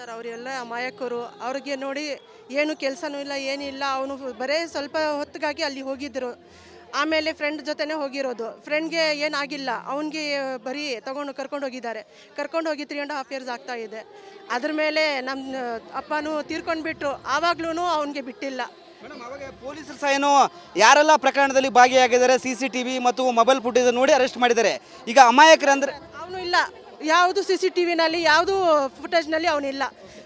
Sir ಅವರೆಲ್ಲ ಅಮಾಯಕರು. ಅವ್ರಿಗೆ ನೋಡಿ ಏನು ಕೆಲಸನೂ ಇಲ್ಲ ಏನಿಲ್ಲ. ಅವನು ಬರೀ ಸ್ವಲ್ಪ ಹೊತ್ತಿಗಾಗಿ ಅಲ್ಲಿ ಹೋಗಿದ್ದರು. ಆಮೇಲೆ ಫ್ರೆಂಡ್ ಜೊತೆನೇ ಹೋಗಿರೋದು. ಫ್ರೆಂಡ್ಗೆ ಏನಾಗಿಲ್ಲ, ಅವನಿಗೆ ಬರೀ ಕರ್ಕೊಂಡು ಹೋಗಿದ್ದಾರೆ. ಕರ್ಕೊಂಡು ಹೋಗಿ 3.5 ಇಯರ್ಸ್ ಆಗ್ತಾ ಇದೆ. ಅದ್ರ ಮೇಲೆ ನಮ್ಮ ಅಪ್ಪನೂ ತೀರ್ಕೊಂಡ್ಬಿಟ್ರು. ಆವಾಗ್ಲೂ ಅವನಿಗೆ ಬಿಟ್ಟಿಲ್ಲ. ಮೇಡಮ್, ಅವಾಗ ಪೊಲೀಸರು ಸಹ ಏನು ಯಾರೆಲ್ಲ ಪ್ರಕರಣದಲ್ಲಿ ಭಾಗಿಯಾಗಿದ್ದಾರೆ CCTV ಮತ್ತು ಮೊಬೈಲ್ ಫುಟೇಜ್ ನೋಡಿ ಅರೆಸ್ಟ್ ಮಾಡಿದ್ದಾರೆ. ಈಗ ಅಮಾಯಕರಂದ್ರೆ ಅವನು ಇಲ್ಲ, ಯಾವುದು CCTVನಲ್ಲಿ ಯಾವುದು ಫುಟೇಜ್ನಲ್ಲಿ ಅವನಿಲ್ಲ.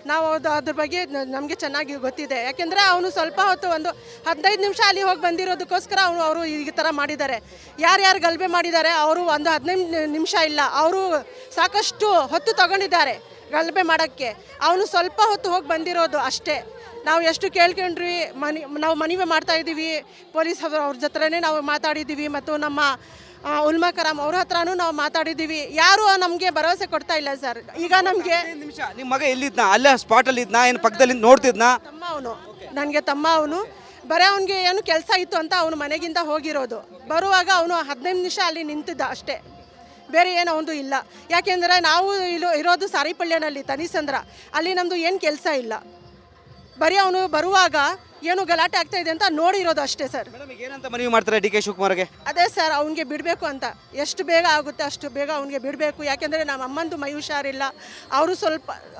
ನಾವು ಅದ್ರ ಬಗ್ಗೆ ನಮಗೆ ಚೆನ್ನಾಗಿ ಗೊತ್ತಿದೆ. ಯಾಕೆಂದರೆ ಅವನು ಸ್ವಲ್ಪ ಹೊತ್ತು ಒಂದು 15 ನಿಮಿಷ ಅಲ್ಲಿ ಹೋಗಿ ಬಂದಿರೋದಕ್ಕೋಸ್ಕರ ಅವರು ಈ ಥರ ಮಾಡಿದ್ದಾರೆ. ಯಾರ್ಯಾರು ಗಲಭೆ ಮಾಡಿದ್ದಾರೆ ಅವರು ಒಂದು 15 ನಿಮಿಷ ಇಲ್ಲ, ಅವರು ಸಾಕಷ್ಟು ಹೊತ್ತು ತಗೊಂಡಿದ್ದಾರೆ ಗಲಭೆ ಮಾಡೋಕ್ಕೆ. ಅವನು ಸ್ವಲ್ಪ ಹೊತ್ತು ಹೋಗಿ ಬಂದಿರೋದು ಅಷ್ಟೇ. ನಾವು ಎಷ್ಟು ಕೇಳ್ಕೊಂಡ್ರಿ, ನಾವು ಮನವಿ ಮಾಡ್ತಾಯಿದ್ದೀವಿ ಪೊಲೀಸ್ ಅವ್ರ ಜೊತೆನೇ ನಾವು ಮಾತಾಡಿದ್ದೀವಿ. ಮತ್ತು ನಮ್ಮ ಉಲ್ಮಾ ಕರಾಮ್ ಅವ್ರ ಹತ್ರನೂ ನಾವು ಮಾತಾಡಿದ್ದೀವಿ. ಯಾರು ನಮಗೆ ಭರವಸೆ ಕೊಡ್ತಾ ಇಲ್ಲ ಸರ್. ಈಗ ನಮಗೆ ನಿಮಿಷ ನಿಮ್ಮ ಮಗ ಎಲ್ಲಿದ್ನಾ? ಅಲ್ಲೇ ಸ್ಪಾಟಲ್ಲಿ ಇದ್ನಾ? ಏನು ಪಕ್ಕದಲ್ಲಿ ನೋಡ್ತಿದ್ನಾ? ತಮ್ಮ ಅವನು, ನನಗೆ ತಮ್ಮ ಅವನು. ಬರೀ ಅವನಿಗೆ ಏನು ಕೆಲಸ ಇತ್ತು ಅಂತ ಅವನು ಮನೆಗಿಂತ ಹೋಗಿರೋದು. ಬರುವಾಗ ಅವನು 15 ನಿಮಿಷ ಅಲ್ಲಿ ನಿಂತಿದ್ದ ಅಷ್ಟೇ, ಬೇರೆ ಏನು ಅವನದು ಇಲ್ಲ. ಯಾಕೆಂದರೆ ನಾವು ಇರೋದು ಸಾರಿಪಳ್ಳಿಯಲ್ಲಿ ತನಿಸಂದ್ರ, ಅಲ್ಲಿ ನಮ್ಮದು ಏನು ಕೆಲಸ ಇಲ್ಲ. ಬರೀ ಅವನು ಬರುವಾಗ ಏನು ಗಲಾಟೆ ಆಗ್ತಾ ಇದೆ ಅಂತ ನೋಡಿರೋದು ಅಷ್ಟೇ ಸರ್. ಏನಂತ ಮನವಿ ಮಾಡ್ತಾರೆ DK ಶಿವಕುಮಾರ್ಗೆ? ಅದೇ ಸರ್, ಅವನಿಗೆ ಬಿಡಬೇಕು ಅಂತ. ಎಷ್ಟು ಬೇಗ ಆಗುತ್ತೆ ಅಷ್ಟು ಬೇಗ ಅವನಿಗೆ ಬಿಡಬೇಕು. ಯಾಕೆಂದರೆ ನಮ್ಮ ಅಮ್ಮಂದು ಮೈ ಹುಷಾರಿಲ್ಲ.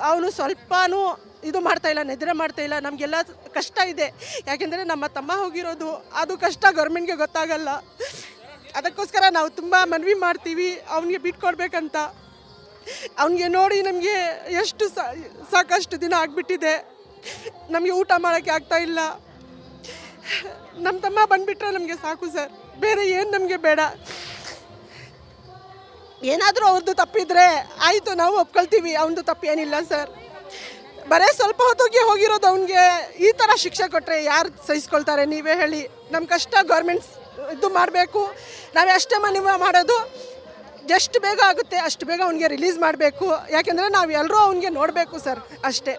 ಅವನು ಸ್ವಲ್ಪನೂ ಇದು ಮಾಡ್ತಾಯಿಲ್ಲ, ನಿದ್ರೆ ಮಾಡ್ತಾಯಿಲ್ಲ. ನಮಗೆಲ್ಲ ಕಷ್ಟ ಇದೆ. ಯಾಕೆಂದರೆ ನಮ್ಮ ತಮ್ಮ ಹೋಗಿರೋದು, ಅದು ಕಷ್ಟ ಗೌರ್ಮೆಂಟ್ಗೆ ಗೊತ್ತಾಗಲ್ಲ. ಅದಕ್ಕೋಸ್ಕರ ನಾವು ತುಂಬ ಮನವಿ ಮಾಡ್ತೀವಿ ಅವನಿಗೆ ಬಿಟ್ಕೊಡ್ಬೇಕಂತ. ಅವನಿಗೆ ನೋಡಿ ನಮಗೆ ಎಷ್ಟು ಸಾಕಷ್ಟು ದಿನ ಆಗಿಬಿಟ್ಟಿದೆ. ನಮಗೆ ಊಟ ಮಾಡೋಕ್ಕೆ ಆಗ್ತಾ ಇಲ್ಲ. ನಮ್ಮ ತಮ್ಮ ಬಂದುಬಿಟ್ರೆ ನಮಗೆ ಸಾಕು ಸರ್, ಬೇರೆ ಏನು ನಮಗೆ ಬೇಡ. ಏನಾದರೂ ಅವ್ರದ್ದು ತಪ್ಪಿದ್ರೆ ಆಯಿತು, ನಾವು ಒಪ್ಕೊಳ್ತೀವಿ. ಅವನದು ತಪ್ಪೇನಿಲ್ಲ ಸರ್. ಬರೀ ಸ್ವಲ್ಪ ಹೊತ್ತಿಗೆ ಹೋಗಿರೋದು. ಅವನಿಗೆ ಈ ಥರ ಶಿಕ್ಷೆ ಕೊಟ್ಟರೆ ಯಾರು ಸಹಿಸ್ಕೊಳ್ತಾರೆ ನೀವೇ ಹೇಳಿ? ನಮ್ಮ ಕಷ್ಟ ಗೌರ್ಮೆಂಟ್ಸ್ ಇದು ಮಾಡಬೇಕು. ನಾವು ಅಷ್ಟೇ ಮನವಿ ಮಾಡೋದು, ಎಷ್ಟು ಬೇಗ ಆಗುತ್ತೆ ಅಷ್ಟು ಬೇಗ ಅವನಿಗೆ ರಿಲೀಸ್ ಮಾಡಬೇಕು. ಯಾಕೆಂದರೆ ನಾವು ಎಲ್ಲರೂ ಅವನಿಗೆ ನೋಡಬೇಕು ಸರ್, ಅಷ್ಟೇ.